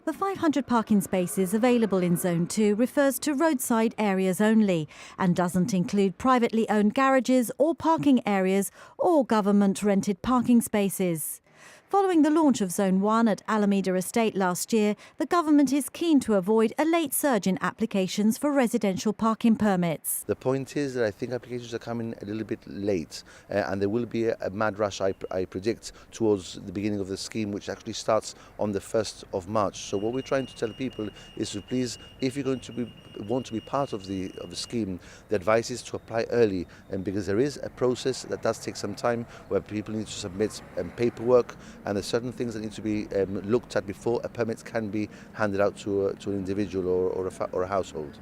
The 500 parking spaces available in Zone 2 refers to roadside areas only and doesn't include privately owned garages or parking areas or government-rented parking spaces. Following the launch of Zone 1 at Alameda Estate last year, the government is keen to avoid a late surge in applications for residential parking permits. The point is that I think applications are coming a little bit late and there will be a mad rush, I predict, towards the beginning of the scheme, which actually starts on the 1st of March. So what we're trying to tell people is to please, if you're going to want to be part of the scheme, the advice is to apply early, and because there is a process that does take some time where people need to submit paperwork, and there's certain things that need to be looked at before a permit can be handed out to an individual or a household.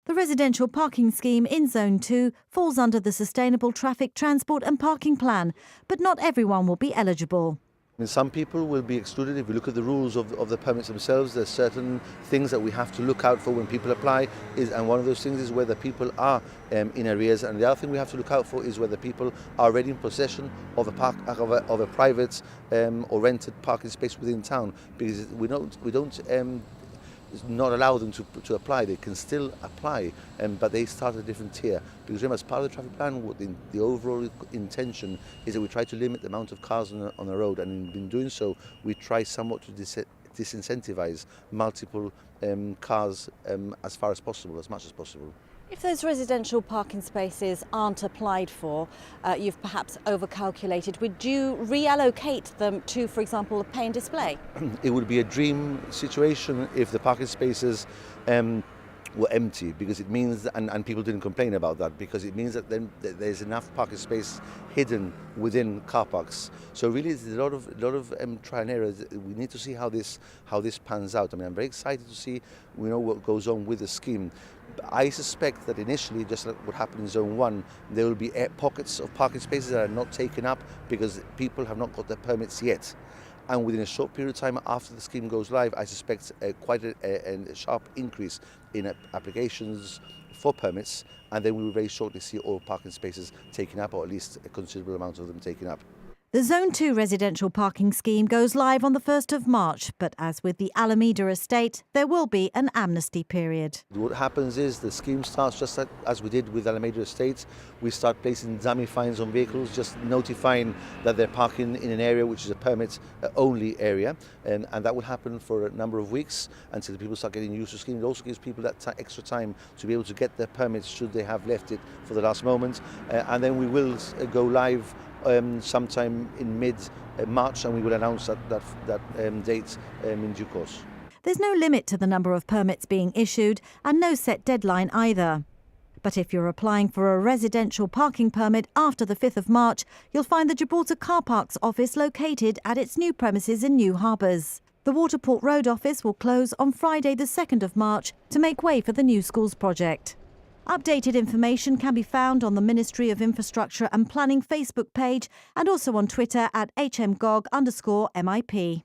The residential parking scheme in Zone 2 falls under the Sustainable Traffic Transport and Parking Plan, but not everyone will be eligible. Some people will be excluded. If you look at the rules of the permits themselves, there's certain things that we have to look out for when people apply, and one of those things is whether people are in arrears, and the other thing we have to look out for is whether people are already in possession of a private or rented parking space within town, because we don't not allow them to apply. They can still apply, but they start at a different tier. Because remember, as part of the traffic plan, the overall intention is that we try to limit the amount of cars on the road, and in doing so, we try somewhat to disincentivize multiple cars as far as possible, as much as possible. If those residential parking spaces aren't applied for, you've perhaps overcalculated, would you reallocate them to, for example, a pay and display? It would be a dream situation if the parking spaces were empty, because it means, and people didn't complain about that, because it means that then there's enough parking space hidden within car parks. So really, it's a lot of trial and error. We need to see how this pans out. I mean, I'm very excited to see what goes on with the scheme. I suspect that initially, just like what happened in Zone 1, there will be pockets of parking spaces that are not taken up because people have not got their permits yet. And within a short period of time after the scheme goes live, I suspect quite a sharp increase in applications for permits, and then we will very shortly see all parking spaces taken up, or at least a considerable amount of them taken up. The Zone 2 residential parking scheme goes live on the 1st of March, but as with the Alameda Estate, there will be an amnesty period. What happens is the scheme starts just as we did with Alameda Estate. We start placing dummy fines on vehicles, just notifying that they're parking in an area which is a permit-only area, and that will happen for a number of weeks until the people start getting used to the scheme. It also gives people that extra time to be able to get their permits should they have left it for the last moment, and then we will go live sometime in mid-March, and we will announce that date in due course. There's no limit to the number of permits being issued and no set deadline either. But if you're applying for a residential parking permit after the 5th of March, you'll find the Gibraltar Car Parks office located at its new premises in New Harbours. The Waterport Road office will close on Friday the 2nd of March to make way for the new schools project. Updated information can be found on the Ministry of Infrastructure and Planning Facebook page and also on Twitter at HMGOG_MIP.